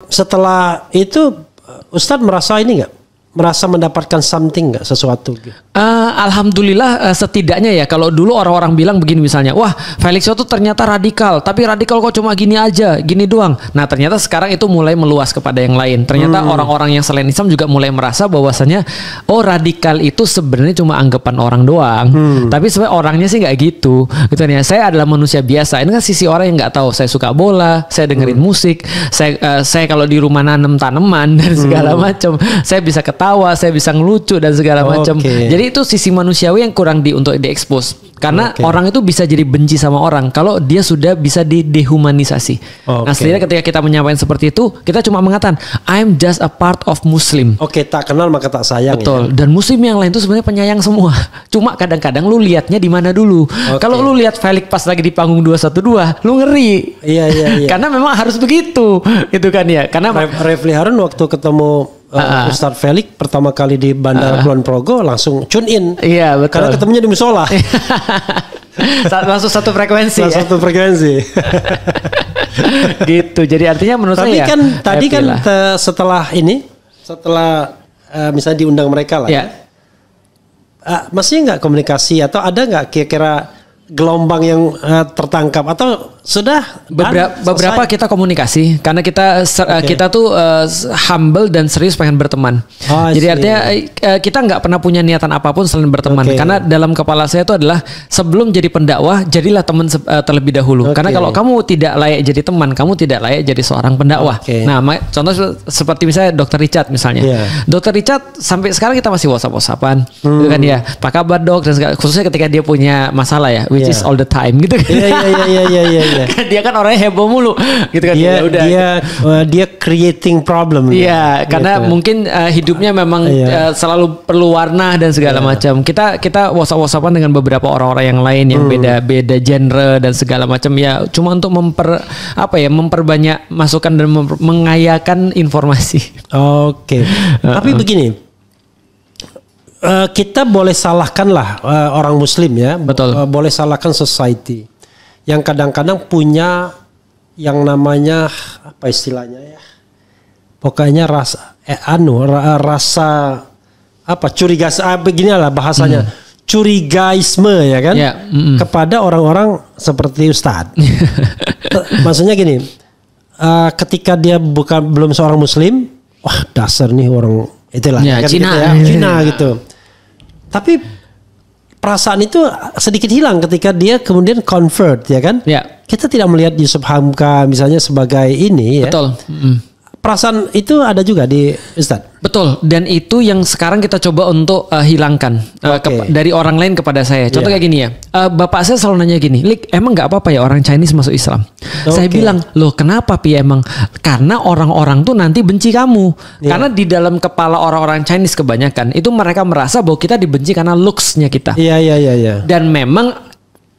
Setelah itu Ustadz merasa ini nggak? Merasa mendapatkan something nggak, sesuatu? Alhamdulillah setidaknya ya, kalau dulu orang-orang bilang begini misalnya, wah Felix itu ternyata radikal, tapi radikal kok cuma gini aja, gini doang. Nah ternyata sekarang itu mulai meluas kepada yang lain. Ternyata orang-orang yang selain Islam juga mulai merasa bahwasanya, oh radikal itu sebenarnya cuma anggapan orang doang. Tapi sebenarnya orangnya sih nggak gitu. Gitu ya. Saya adalah manusia biasa. Ini kan sisi orang yang nggak tahu. Saya suka bola, saya dengerin musik, saya kalau di rumah nanam tanaman dan segala macam, saya bisa ketawa, saya bisa ngelucu dan segala macam. Jadi itu sisi manusiawi yang kurang untuk diekspos. Karena orang itu bisa jadi benci sama orang kalau dia sudah bisa didehumanisasi. Nah, setidaknya ketika kita menyampaikan seperti itu, kita cuma mengatakan I'm just a part of Muslim. Tak kenal maka tak sayang. Betul. Ya? Dan Muslim yang lain itu sebenarnya penyayang semua. Cuma kadang-kadang lu lihatnya di mana dulu. Kalau lu lihat Felix pas lagi di panggung 212, lu ngeri. Iya. Karena memang harus begitu, itu kan ya. Karena Refli Harun waktu ketemu Ustadz Felix pertama kali di Bandara Kulon Progo langsung tune in. Iya betul. Karena ketemunya di musola. Langsung satu frekuensi. Satu frekuensi. Gitu. Jadi artinya menurut saya. Tapi kan tadi kan setelah misalnya diundang mereka lah. Ya. Masih nggak komunikasi atau ada nggak kira-kira gelombang yang tertangkap atau sudah beberapa kita komunikasi karena kita tuh humble dan serius pengen berteman. Jadi artinya kita nggak pernah punya niatan apapun selain berteman. Karena dalam kepala saya itu adalah sebelum jadi pendakwah jadilah teman terlebih dahulu. Karena kalau kamu tidak layak jadi teman, kamu tidak layak jadi seorang pendakwah. Nah, contoh seperti misalnya Dr. Richard misalnya. Dr. Richard sampai sekarang kita masih WhatsApp-WhatsAppan, gitu kan ya. Apa kabar dok? Dan khususnya ketika dia punya masalah ya, which is all the time gitu kan. Iya. Dia kan orangnya heboh mulu gitu kan. Dia creating problem. Iya, karena mungkin hidupnya memang selalu perlu warna dan segala macam. Kita WhatsApp-WhatsAppan dengan beberapa orang-orang yang lain yang beda genre dan segala macam ya, cuma untuk memperbanyak masukan dan mengayakan informasi. Tapi begini, kita boleh salahkan lah orang Muslim ya. Betul. Boleh salahkan society yang kadang-kadang punya yang namanya apa istilahnya ya, pokoknya rasa beginilah bahasanya, curigaisme ya kan, kepada orang-orang seperti Ustadz. Maksudnya gini, ketika dia belum seorang Muslim, wah dasar nih orang itulah ya, kan, Cina gitu. Tapi perasaan itu sedikit hilang ketika dia kemudian convert ya kan. Kita tidak melihat Yusuf Hamka misalnya sebagai ini. Betul. Perasaan itu ada juga di Ustadz. Betul. Dan itu yang sekarang kita coba untuk hilangkan dari orang lain kepada saya. Contoh kayak gini ya. Bapak saya selalu nanya gini, Lik, emang nggak apa-apa ya orang Chinese masuk Islam? Saya bilang, loh kenapa Pi emang? Karena orang-orang tuh nanti benci kamu. Karena di dalam kepala orang-orang Chinese kebanyakan itu mereka merasa bahwa kita dibenci karena looks-nya kita. Iya. Dan memang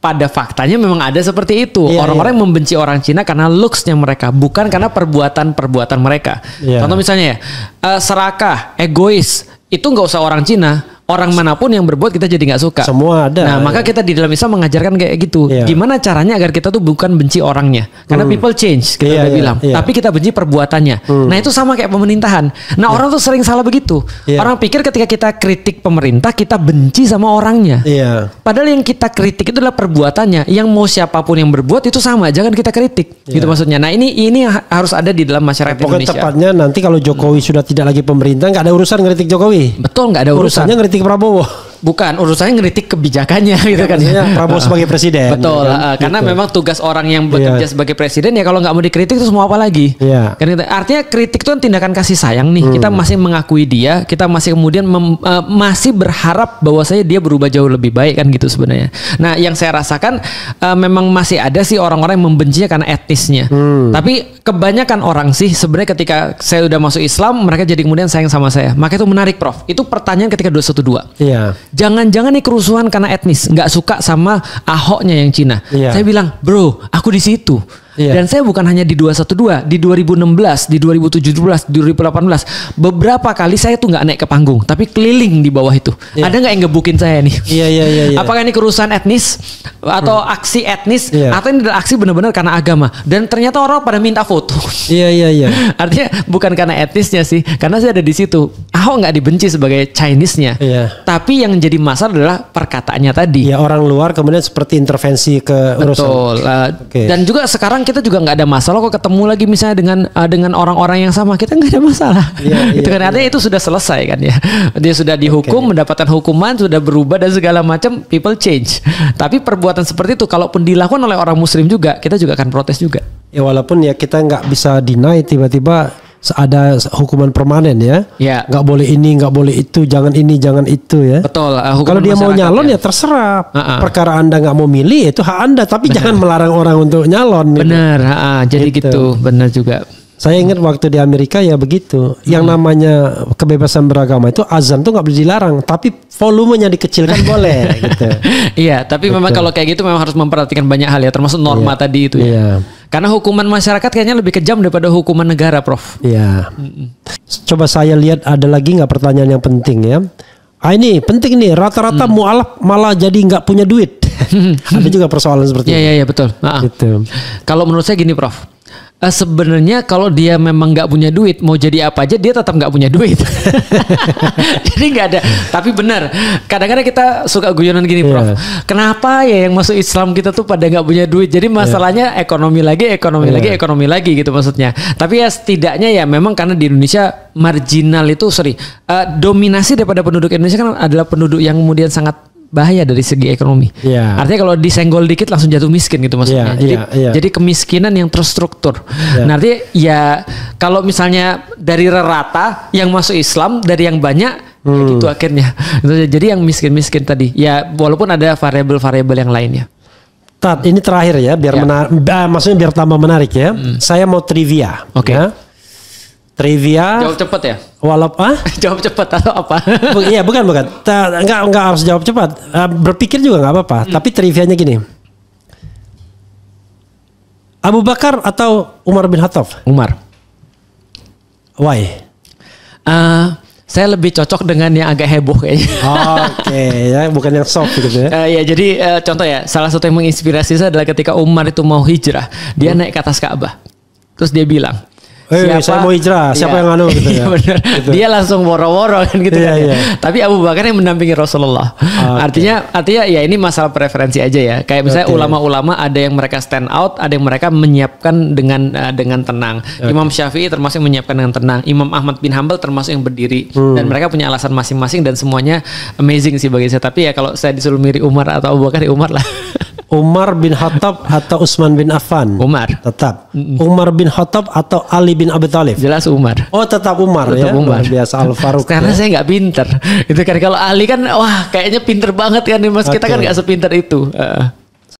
pada faktanya memang ada seperti itu. Orang-orang yang membenci orang Cina karena looks-nya mereka, bukan karena perbuatan-perbuatan mereka. Contoh misalnya ya, serakah, egois, itu nggak usah orang Cina. Orang manapun yang berbuat kita jadi nggak suka. Semua ada. Nah, maka kita di dalam Islam mengajarkan kayak gitu. Gimana caranya agar kita tuh bukan benci orangnya? Karena people change, kita udah bilang. Tapi kita benci perbuatannya. Nah, itu sama kayak pemerintahan. Nah, orang tuh sering salah begitu. Orang pikir ketika kita kritik pemerintah, kita benci sama orangnya. Padahal yang kita kritik itu adalah perbuatannya. Yang mau siapapun yang berbuat itu sama, jangan kita kritik. Gitu maksudnya. Nah, ini harus ada di dalam masyarakat Indonesia. Tepatnya nanti kalau Jokowi sudah tidak lagi pemerintah, nggak ada urusan ngeritik Jokowi. Betul, nggak ada urusannya ngeritik Prabowo. Bukan, urusannya ngeritik kebijakannya gitu kan. Prabowo sebagai presiden. Betul, kan? Karena memang tugas orang yang bekerja sebagai presiden ya kalau nggak mau dikritik itu mau apa lagi? Kan artinya kritik itu kan tindakan kasih sayang nih. Kita masih mengakui dia, kita masih kemudian masih berharap bahwasanya dia berubah jauh lebih baik kan gitu sebenarnya. Nah, yang saya rasakan memang masih ada sih orang-orang yang membencinya karena etnisnya. Tapi kebanyakan orang sih sebenarnya ketika saya udah masuk Islam, mereka jadi kemudian sayang sama saya. Maka itu menarik, Prof. Itu pertanyaan ketika 212. Jangan-jangan nih kerusuhan karena etnis, nggak suka sama Ahoknya yang Cina. Saya bilang, bro, aku di situ. Dan saya bukan hanya di 212, di 2016, di 2017, di 2018, beberapa kali saya tuh nggak naik ke panggung, tapi keliling di bawah itu. Ada nggak yang gebukin saya nih? Iya. Apakah ini kerusuhan etnis atau aksi etnis atau ini adalah aksi benar-benar karena agama? Dan ternyata orang pada minta foto. Iya. Artinya bukan karena etnisnya sih, karena saya ada di situ. Ahok nggak dibenci sebagai Chinese-nya, tapi yang jadi masalah adalah perkataannya tadi. Ya, orang luar kemudian seperti intervensi ke urusan. Betul. Dan juga sekarang kita juga nggak ada masalah kok ketemu lagi misalnya dengan orang-orang yang sama, kita nggak ada masalah. Itu kan artinya itu sudah selesai kan ya. Dia sudah dihukum, mendapatkan hukuman, sudah berubah dan segala macam, people change. Tapi perbuatan seperti itu kalaupun dilakukan oleh orang Muslim juga, kita juga akan protes juga. Ya walaupun ya kita nggak bisa deny tiba-tiba ada hukuman permanen ya. Nggak boleh ini, nggak boleh itu, jangan ini, jangan itu ya. Betul. Kalau dia mau nyalon ya terserah. Perkara Anda nggak mau milih itu hak Anda, tapi jangan melarang orang untuk nyalon. Benar. Jadi gitu. Benar juga. Saya ingat waktu di Amerika ya begitu. Yang namanya kebebasan beragama itu azan tuh nggak boleh dilarang, tapi volumenya dikecilkan boleh. Gitu. Iya, tapi memang kalau kayak gitu memang harus memperhatikan banyak hal ya, termasuk norma tadi itu ya. Karena hukuman masyarakat kayaknya lebih kejam daripada hukuman negara, Prof. Iya. Coba saya lihat ada lagi nggak pertanyaan yang penting ya. Ini penting nih, rata-rata mualaf malah jadi nggak punya duit. Ada juga persoalan seperti itu. Iya betul. Gitu. Kalau menurut saya gini, Prof. Sebenarnya kalau dia memang nggak punya duit, mau jadi apa aja dia tetap nggak punya duit. Jadi nggak ada. Tapi benar, kadang-kadang kita suka guyonan gini, Prof. Kenapa ya yang masuk Islam kita tuh pada nggak punya duit? Jadi masalahnya ekonomi lagi gitu maksudnya. Tapi ya setidaknya ya memang karena di Indonesia marginal itu, dominasi daripada penduduk Indonesia kan adalah penduduk yang kemudian sangat bahaya dari segi ekonomi. Artinya kalau disenggol dikit langsung jatuh miskin gitu maksudnya. Jadi kemiskinan yang terstruktur. Nah, artinya ya kalau misalnya dari rata yang masuk Islam dari yang banyak ya gitu akhirnya. Jadi yang miskin-miskin tadi ya walaupun ada variabel-variabel yang lainnya. Tat, ini terakhir ya biar maksudnya biar tambah menarik ya. Saya mau trivia. Ya. Trivia. Jawab cepat ya? Walaupun jawab cepat atau apa? Iya bukan. Enggak harus jawab cepat. Berpikir juga nggak apa-apa. Tapi trivianya gini. Abu Bakar atau Umar bin Khattab? Umar. Why? Saya lebih cocok dengan yang agak heboh kayaknya. Oke, ya bukan yang soft gitu ya. Ya jadi contoh ya, salah satu yang menginspirasi saya adalah ketika Umar itu mau hijrah, dia naik ke atas Ka'bah. Terus dia bilang, saya mau hijrah, siapa yang anu gitu ya. Bener. Gitu. Dia langsung woro-woro kan gitu kan. Tapi Abu Bakar yang mendampingi Rasulullah. Artinya ya ini masalah preferensi aja ya. Kayak misalnya ulama-ulama ada yang mereka stand out, ada yang mereka menyiapkan dengan tenang. Imam Syafi'i termasuk yang menyiapkan dengan tenang. Imam Ahmad bin Hanbal termasuk yang berdiri. Dan mereka punya alasan masing-masing dan semuanya amazing sih bagi saya. Tapi ya kalau saya disuruh milih Umar atau Abu Bakar, ya Umar lah. Umar bin Khattab atau Utsman bin Affan? Umar. Tetap. Umar bin Khattab atau Ali bin Abi Thalib? Jelas Umar. Oh tetap Umar. Tetap ya. Umar. Biasa Al-Faruq. Karena saya nggak pinter. Itu kan kalau Ali kan wah kayaknya pinter banget kan Mas. Kita kan nggak sepinter itu.